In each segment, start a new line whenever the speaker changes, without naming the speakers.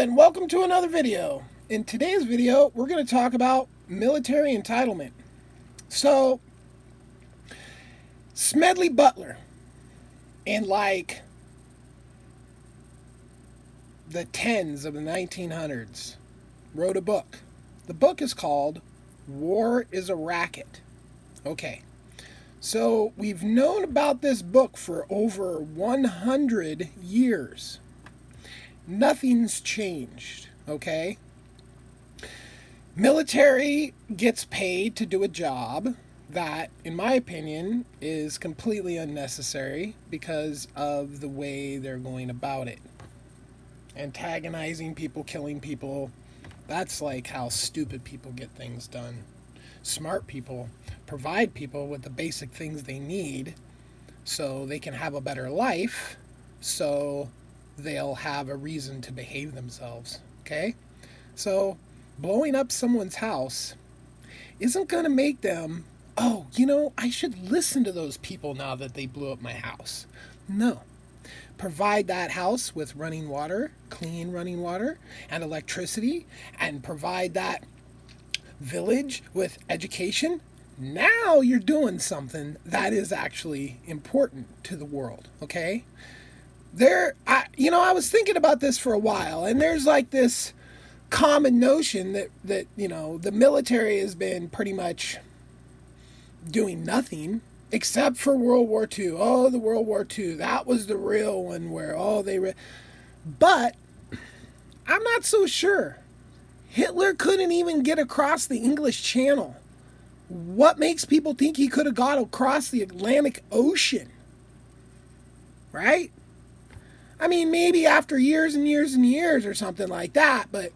and welcome to another video. In today's video, we're going to talk about military entitlement. So, Smedley Butler, in like the tens of the 1900s, wrote a book. The book is called War is a Racket. Okay, so we've known about this book for over 100 years. Nothing's changed, okay? Military gets paid to do a job that, in my opinion, is completely unnecessary because of the way they're going about it. Antagonizing people, killing people, that's like how stupid people get things done. Smart people provide people with the basic things they need so they can have a better life, so they'll have a reason to behave themselves, okay? So blowing up someone's house isn't going to make them, oh, I should listen to those people now that they blew up my house. No. Provide that house with running water, clean running water, and electricity, and provide that village with education. Now you're doing something that is actually important to the world, okay? I was thinking about this for a while, and there's like this common notion that the military has been pretty much doing nothing except for World War II. Oh, the World War II, that was the real one where, but I'm not so sure. Hitler couldn't even get across the English Channel. What makes people think he could have got across the Atlantic Ocean? Right? I mean, maybe after years and years and years or something like that, but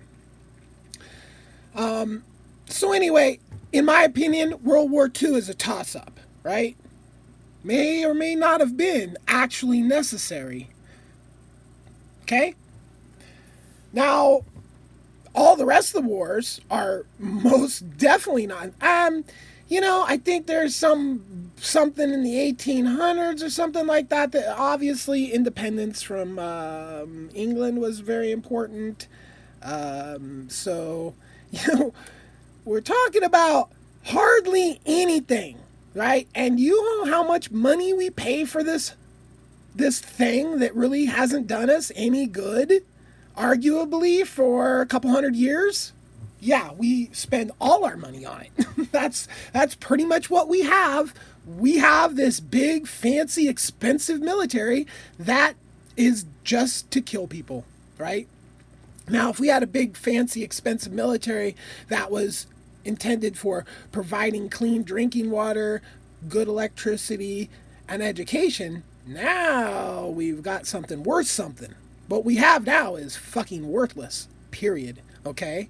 so anyway, in my opinion, World War II is a toss-up, right? May or may not have been actually necessary. Okay? Now, all the rest of the wars are most definitely not. I think there's something in the 1800s or something like that obviously independence from England was very important. So, we're talking about hardly anything, right? And you know how much money we pay for this thing that really hasn't done us any good, arguably, for a couple hundred years? Yeah, we spend all our money on it. That's pretty much what we have. We have this big, fancy, expensive military that is just to kill people, right? Now, if we had a big, fancy, expensive military that was intended for providing clean drinking water, good electricity, and education, now we've got something worth something. What we have now is fucking worthless, period, okay?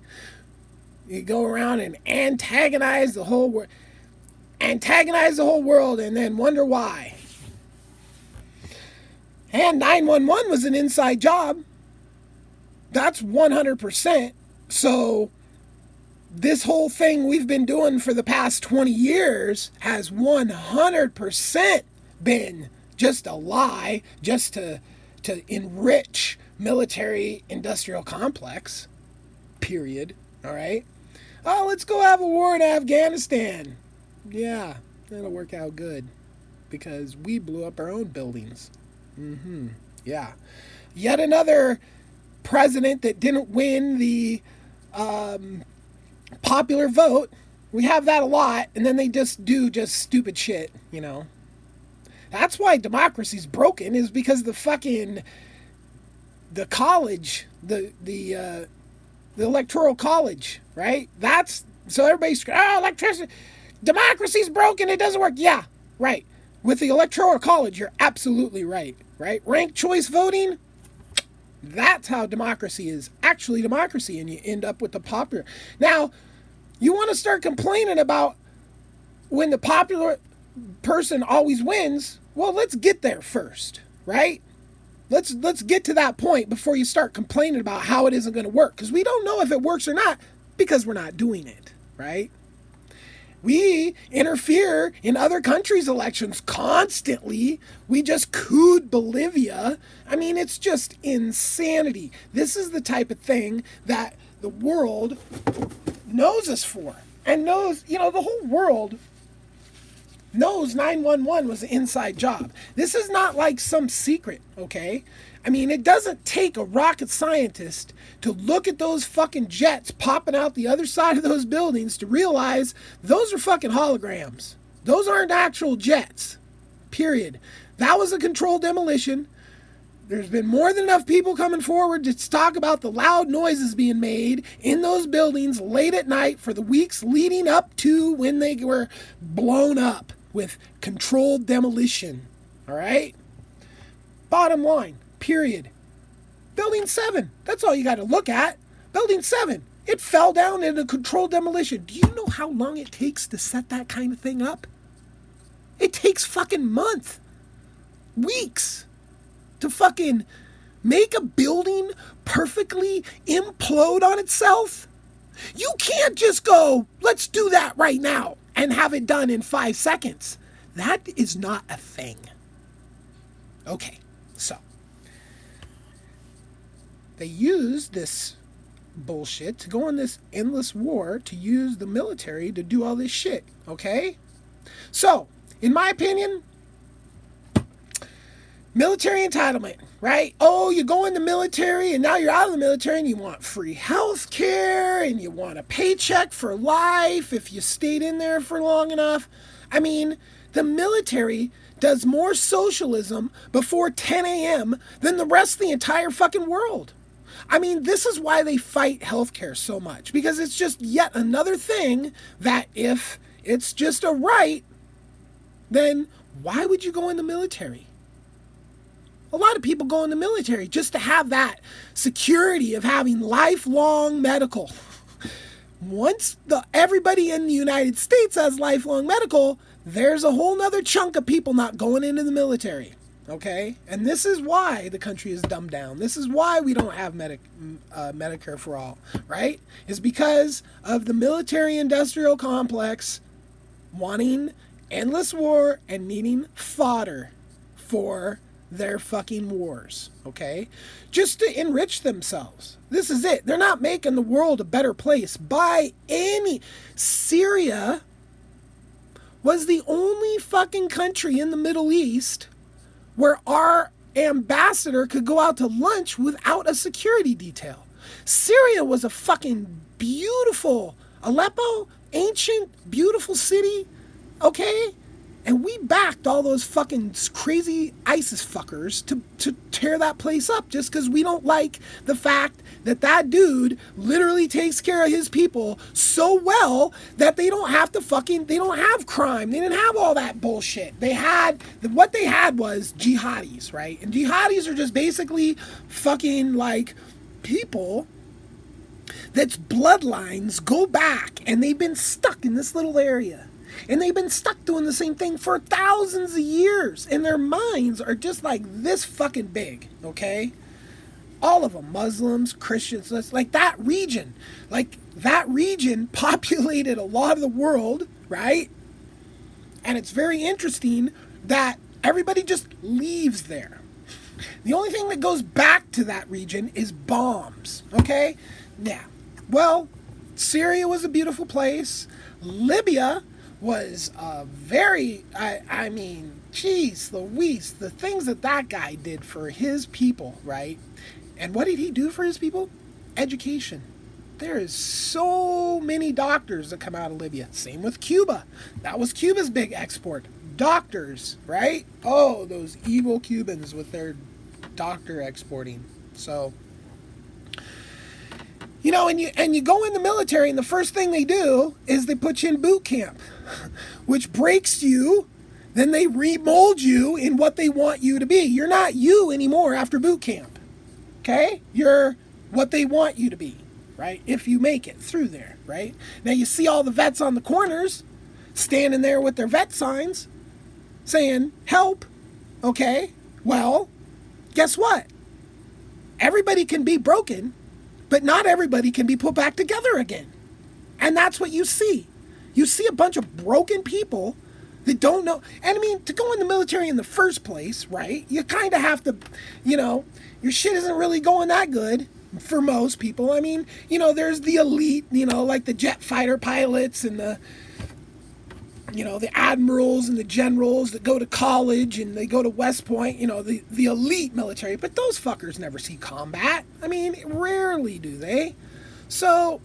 You go around and antagonize the whole world, and then wonder why. And 911 was an inside job. That's 100%. So this whole thing we've been doing for the past 20 years has 100% been just a lie, just to enrich military industrial complex, period. All right? Oh, let's go have a war in Afghanistan. Yeah, that'll work out good because we blew up our own buildings. Yeah. Yet another president that didn't win the popular vote. We have that a lot, and then they just do stupid shit, That's why democracy's broken, is because the college, the electoral college, right? So everybody's, electricity, democracy's broken, it doesn't work. Yeah, right. With the electoral college, you're absolutely right, right? Ranked choice voting, that's how democracy is actually democracy, and you end up with the popular. Now, you want to start complaining about when the popular person always wins? Well, let's get there first, right? Let's get to that point before you start complaining about how it isn't going to work, because we don't know if it works or not because we're not doing it, right? We interfere in other countries' elections constantly. We just cooed Bolivia. I mean, it's just insanity. This is the type of thing that the world knows us for. And knows, the whole world knows 911 was an inside job. This is not like some secret, okay? I mean, it doesn't take a rocket scientist to look at those fucking jets popping out the other side of those buildings to realize those are fucking holograms. Those aren't actual jets. Period. That was a controlled demolition. There's been more than enough people coming forward to talk about the loud noises being made in those buildings late at night for the weeks leading up to when they were blown up with controlled demolition. All right? Bottom line. Period. Building 7. That's all you got to look at. Building 7. It fell down in a controlled demolition. Do you know how long it takes to set that kind of thing up? It takes fucking months. Weeks. To fucking make a building perfectly implode on itself. You can't just go, let's do that right now and have it done in 5 seconds. That is not a thing. Okay, so. They use this bullshit to go on this endless war to use the military to do all this shit, okay? So, in my opinion, military entitlement, right? Oh, you go in the military and now you're out of the military and you want free health care and you want a paycheck for life if you stayed in there for long enough. I mean, the military does more socialism before 10 a.m. than the rest of the entire fucking world. I mean, this is why they fight healthcare so much, because it's just yet another thing that if it's just a right, then why would you go in the military? A lot of people go in the military just to have that security of having lifelong medical. Once everybody in the United States has lifelong medical, there's a whole nother chunk of people not going into the military. Okay? And this is why the country is dumbed down. This is why we don't have Medicare for all, right? Is because of the military-industrial complex wanting endless war and needing fodder for their fucking wars, okay? Just to enrich themselves. This is it. They're not making the world a better place by any... Syria was the only fucking country in the Middle East where our ambassador could go out to lunch without a security detail. Syria was a fucking beautiful, Aleppo, ancient, beautiful city, okay? And we backed all those fucking crazy ISIS fuckers to tear that place up just because we don't like the fact that that dude literally takes care of his people so well that they don't have crime. They didn't have all that bullshit. What they had was jihadis, right? And jihadis are just basically fucking like people that's bloodlines go back and they've been stuck in this little area. And they've been stuck doing the same thing for thousands of years. And their minds are just like this fucking big, okay? All of them, Muslims, Christians, like that region. Like that region populated a lot of the world, right? And it's very interesting that everybody just leaves there. The only thing that goes back to that region is bombs, okay? Yeah. Well, Syria was a beautiful place. Libya was I mean, geez Louise, the things that guy did for his people, right? And what did he do for his people? Education. There is so many doctors that come out of Libya. Same with Cuba. That was Cuba's big export. Doctors, right? Oh, those evil Cubans with their doctor exporting. So, you know, and you go in the military, and the first thing they do is they put you in boot camp, which breaks you. Then they remold you in what they want you to be. You're not you anymore after boot camp. Okay? You're what they want you to be, right? If you make it through there, right? Now you see all the vets on the corners standing there with their vet signs saying, help. Okay? Well, guess what? Everybody can be broken, but not everybody can be put back together again. And that's what you see. You see a bunch of broken people that don't know. And I mean, to go in the military in the first place, right? You kind of have to, your shit isn't really going that good for most people. I mean, there's the elite, like the jet fighter pilots and the admirals and the generals that go to college and they go to West Point, the elite military. But those fuckers never see combat. I mean, rarely do they. So,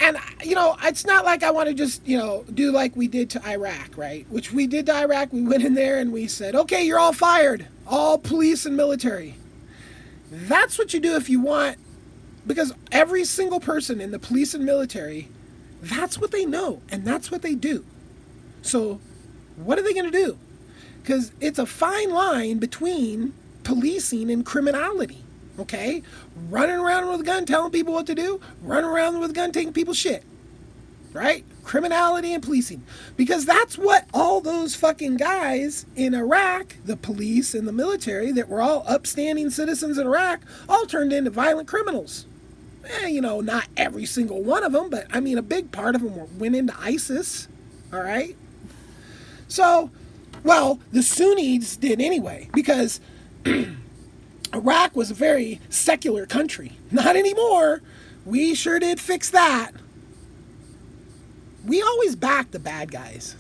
and, it's not like I want to just, do like we did to Iraq, right? Which we did to Iraq. We went in there and we said, okay, you're all fired. All police and military. That's what you do if you want, because every single person in the police and military, that's what they know and that's what they do. So what are they going to do? Because it's a fine line between policing and criminality. Okay? Running around with a gun telling people what to do, running around with a gun taking people's shit. Right? Criminality and policing. Because that's what all those fucking guys in Iraq, the police and the military that were all upstanding citizens in Iraq, all turned into violent criminals. Not every single one of them, but I mean a big part of them went into ISIS. All right? So, well, the Sunnis did anyway, because Iraq was a very secular country. Not anymore. We sure did fix that. We always back the bad guys.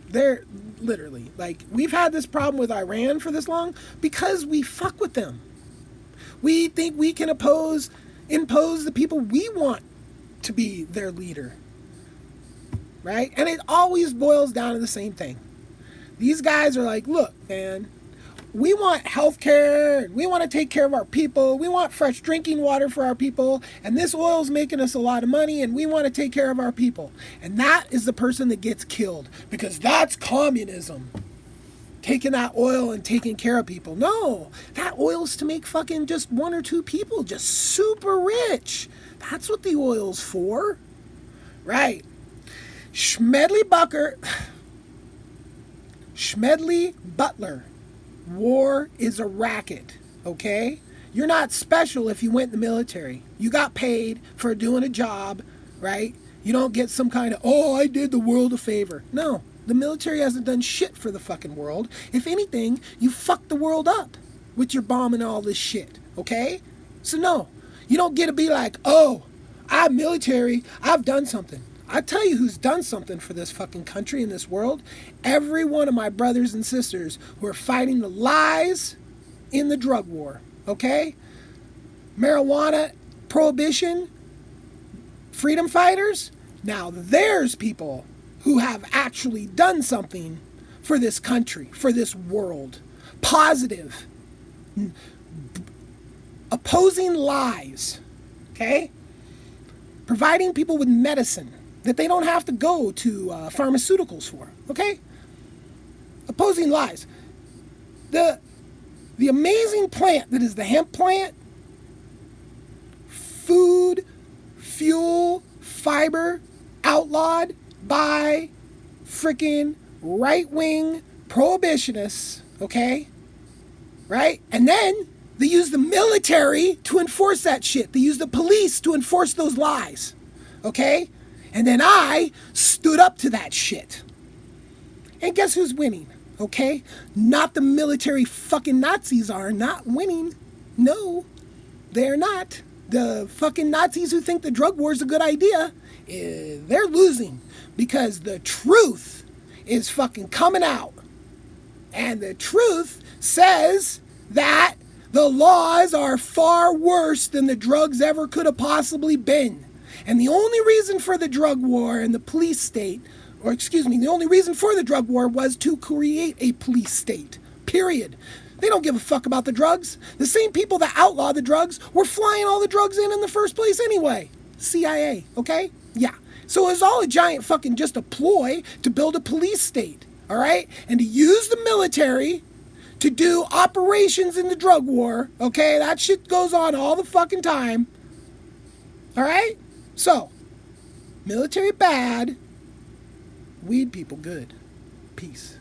They're literally, like, we've had this problem with Iran for this long because we fuck with them. We think we can impose the people we want to be their leader. Right? And it always boils down to the same thing. These guys are like, look, man, we want health care, we want to take care of our people, we want fresh drinking water for our people, and this oil's making us a lot of money, and we want to take care of our people. And that is the person that gets killed, because that's communism. Taking that oil and taking care of people. No, that oil's to make fucking just one or two people just super rich. That's what the oil's for. Right. Schmedley Butler. War is a racket, okay? You're not special if you went in the military. You got paid for doing a job, right? You don't get some kind of, I did the world a favor. No, the military hasn't done shit for the fucking world. If anything, you fucked the world up with your bombing all this shit, okay? So no, you don't get to be like, I'm military, I've done something. I tell you who's done something for this fucking country and this world. Every one of my brothers and sisters who are fighting the lies in the drug war, okay? Marijuana, prohibition, freedom fighters. Now there's people who have actually done something for this country, for this world. Positive. Opposing lies, okay? Providing people with medicine that they don't have to go to pharmaceuticals for, okay? Opposing lies. The amazing plant that is the hemp plant, food, fuel, fiber, outlawed by freaking right-wing prohibitionists, okay? Right? And then they use the military to enforce that shit. They use the police to enforce those lies, okay? And then I stood up to that shit. And guess who's winning, okay? Not the military fucking Nazis are not winning. No, they're not. The fucking Nazis who think the drug war is a good idea, they're losing. Because the truth is fucking coming out. And the truth says that the laws are far worse than the drugs ever could have possibly been. And the only reason for the drug war and the police state, the only reason for the drug war was to create a police state. Period. They don't give a fuck about the drugs. The same people that outlaw the drugs were flying all the drugs in the first place anyway. CIA, okay? Yeah. So it was all a giant fucking just a ploy to build a police state, all right? And to use the military to do operations in the drug war, okay? That shit goes on all the fucking time, all right? So, military bad, weed people good. Peace.